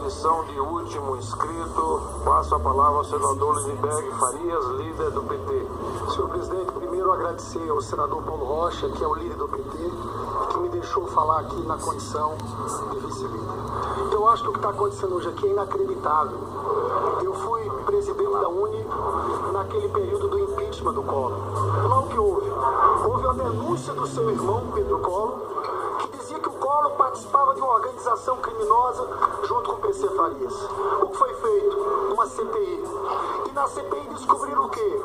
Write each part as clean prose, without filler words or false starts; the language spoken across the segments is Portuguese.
condição de último inscrito, passo a palavra ao senador Lindenberg Farias, líder do PT. Senhor presidente, primeiro agradecer ao senador Paulo Rocha, que é o líder do PT, que me deixou falar aqui na condição de vice-líder. Eu acho que o que está acontecendo hoje aqui é inacreditável. Eu fui presidente da UNE naquele período do impeachment do Collor. Lá o que houve? Houve a denúncia do seu irmão, Pedro Collor, que dizia que o Collor participava de uma organização criminosa junto com o PC Farias. O que foi feito? Uma CPI. E na CPI descobriram o quê?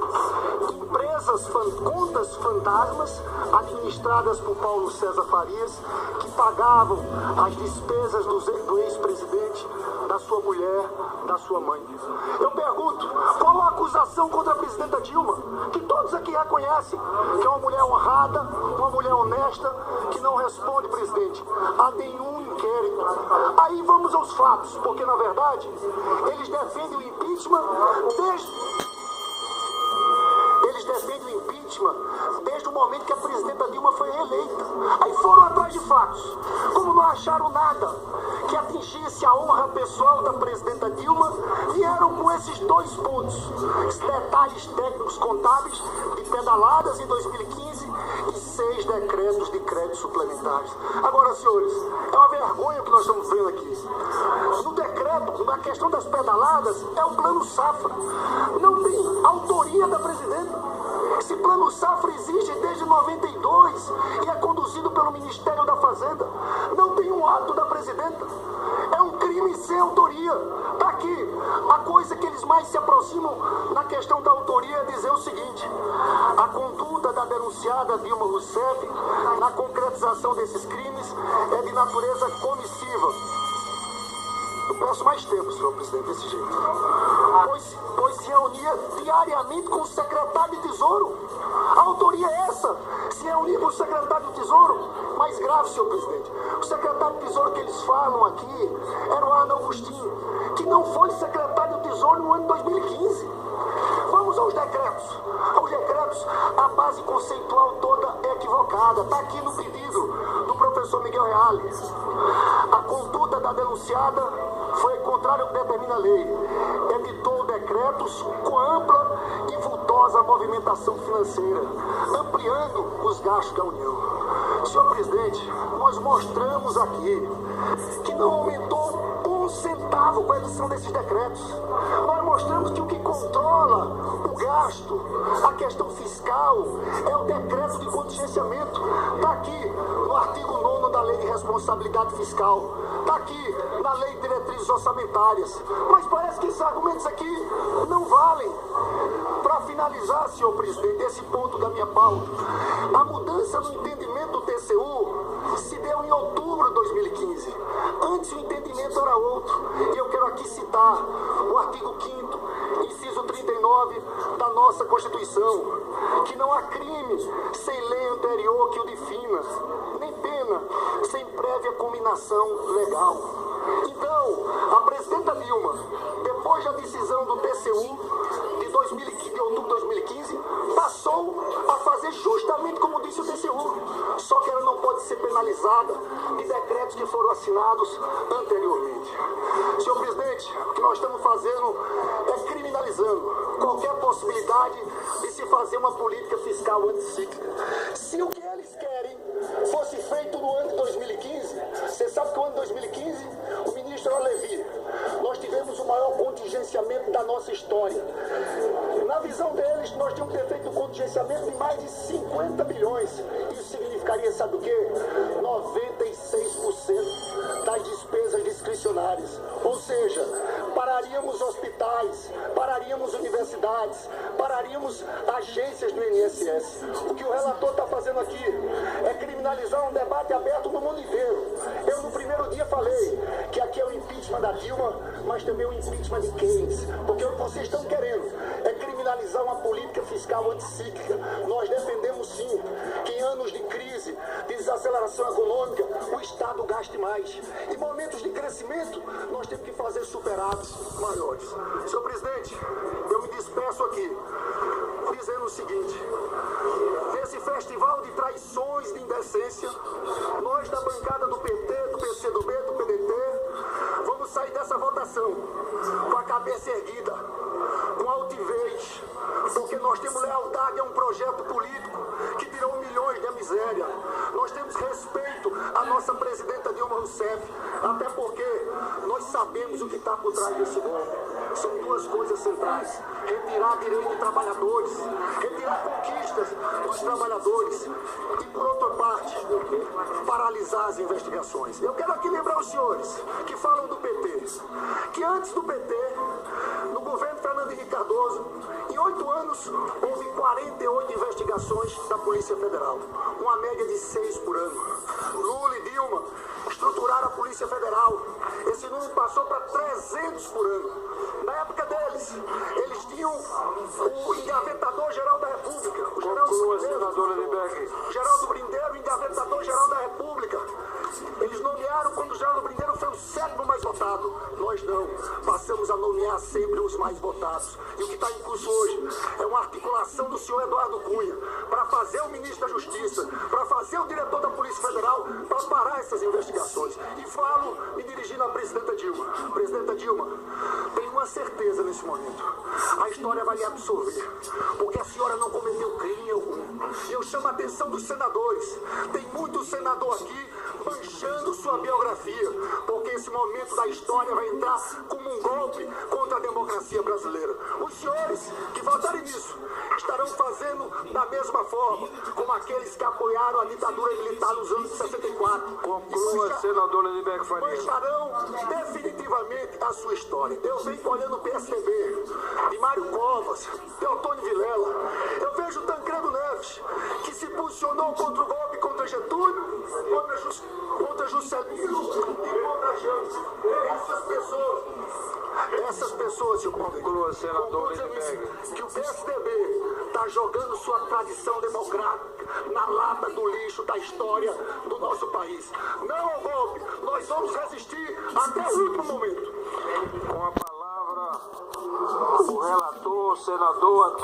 Contas fantasmas administradas por Paulo César Farias, que pagavam as despesas do ex-presidente, da sua mulher, da sua mãe. Eu pergunto, qual a acusação contra a presidenta Dilma? Que todos aqui reconhecem que é uma mulher honrada, uma mulher honesta, que não responde, presidente, a nenhum inquérito. Aí vamos aos fatos, porque na verdade eles defendem o impeachment desde o momento que a presidenta Dilma foi reeleita. Aí foram atrás de fatos. Como não acharam nada que atingisse a honra pessoal da presidenta Dilma, vieram com esses dois pontos: detalhes técnicos contábeis de pedaladas em 2015 e 6 decretos de créditos suplementares. Agora, senhores, é uma vergonha o que nós estamos vendo aqui. No decreto, na questão das pedaladas, é o Plano Safra. Não tem autoria da presidenta. Esse Plano Safra existe desde 92 e é conduzido pelo Ministério da Fazenda. Não tem um ato da presidenta. É um crime sem autoria. Está aqui. A coisa que eles mais se aproximam na questão da autoria é dizer o seguinte: a conduta da denunciada Dilma Rousseff na concretização desses crimes é de natureza comissiva. Eu peço mais tempo, senhor presidente, desse jeito. Pois se reunia diariamente com o secretário de Tesouro. A autoria é essa, se reunir com o secretário de Tesouro. Mais grave, senhor presidente, o secretário de Tesouro que eles falam aqui era o Arno Agostinho, que não foi secretário de Tesouro no ano de 2015. Vamos aos decretos. Aos decretos, a base conceitual toda é equivocada. Está aqui no pedido do professor Miguel Reale. A conduta da denunciada foi contrária ao que determina a lei. Editou decretos com ampla e vultosa movimentação financeira, ampliando os gastos da União. Senhor presidente, nós mostramos aqui que não aumentou um centavo com a edição desses decretos. Nós mostramos que o que controla o gasto, a questão fiscal, é o decreto de contingenciamento. Está aqui no artigo 9º da Lei de Responsabilidade Fiscal. Está aqui na Lei de Diretrizes Orçamentárias. Mas parece que esses argumentos aqui não valem. Para finalizar, senhor presidente, esse ponto da minha pauta, a mudança no entendimento do TCU se deu em outubro de 2015. Antes o entendimento era outro. E eu quero aqui citar o artigo 5º, inciso 39 da nossa Constituição, que não há crime sem lei anterior que o defina, nem pena sem prévia combinação legal. Então, a presidenta Dilma, depois da decisão do TCU de outubro de 2015, passou a fazer justamente como disse o TCU, só que ela não pode ser penalizada de decretos que foram assinados anteriormente. Senhor presidente, o que nós estamos fazendo é criminalizando qualquer possibilidade de se fazer uma política fiscal anticíclica. Se o que eles querem fosse feito no ano de 2015, você sabe que o ano de 2015, o ministro era Levi, nós tivemos o maior contingenciamento da nossa história. Na visão deles, nós tínhamos que ter feito um contingenciamento de mais de 50 bilhões. Isso significaria, sabe o quê? 96% das despesas discricionárias. Ou seja, pararíamos hospitais, pararíamos universidades, pararíamos agências do INSS. O que o relator está fazendo aqui é criminalizar um debate aberto no mundo inteiro. Eu, no primeiro dia, falei que aqui é o impeachment da Dilma, mas também o impeachment de Keynes. Porque o que vocês estão querendo é criminalizar uma política fiscal anticíclica. Nós defendemos, sim, que em anos de crise, de desaceleração econômica, o Estado gaste mais. Em momentos de crescimento, nós temos que fazer superávites maiores. Senhor presidente, eu me despeço aqui, dizendo o seguinte: nesse festival de traições, de indecência, nós da bancada do PT, do PCdoB, do PDT, vamos sair dessa votação Nós temos respeito à nossa presidenta Dilma Rousseff, até porque nós sabemos o que está por trás desse golpe. São duas coisas centrais: retirar direitos de trabalhadores, retirar conquistas dos trabalhadores e, por outra parte, paralisar as investigações. Eu quero aqui lembrar os senhores que falam do PT, que antes do PT, no governo Fernando Henrique Cardoso, em 8 anos, houve 48 investigações da Polícia Federal, uma média de 6 por ano. Lula e Dilma estruturaram a Polícia Federal. Esse número passou para 300 por ano. Na época deles, eles tinham o engavetador-geral da República, o Geraldo Brindeiro, engavetador-geral da República. Eles nomearam quando o Geraldo Brindeiro foi o 7º mais votado. Nós não. Passamos a nomear sempre os mais votados. E o que está em curso hoje é uma articulação do senhor Eduardo Cunha para fazer o ministro da Justiça, para fazer o diretor da Polícia Federal, para parar essas investigações. E falo me dirigindo à presidenta Dilma. Presidenta Dilma, tenho uma certeza nesse momento: a história vai lhe absorver, porque a senhora não cometeu crime algum. E eu chamo a atenção dos senadores. Tem muito senador aqui manchando sua biografia, porque esse momento da história vai entrar como um golpe contra a democracia brasileira. Os senhores que votarem nisso estarão fazendo da mesma forma como aqueles que apoiaram a ditadura militar nos anos de 64. Conclua, senador Lindenberg Farias. Mancharão definitivamente a sua história. Eu venho olhando o PSDB, de Mário Covas, de Antônio Vilela. Eu vejo o Tancredo Neves, que se posicionou contra o golpe contra Getúlio, contra Juscelino e contra Jansen. Essas pessoas, senhor Conclua, senador Lindenberg. que o PSDB está jogando sua tradição democrática na lata do lixo da história do nosso país. Não ao golpe, nós vamos resistir até o último momento. Com a palavra, o relator, senador Antônio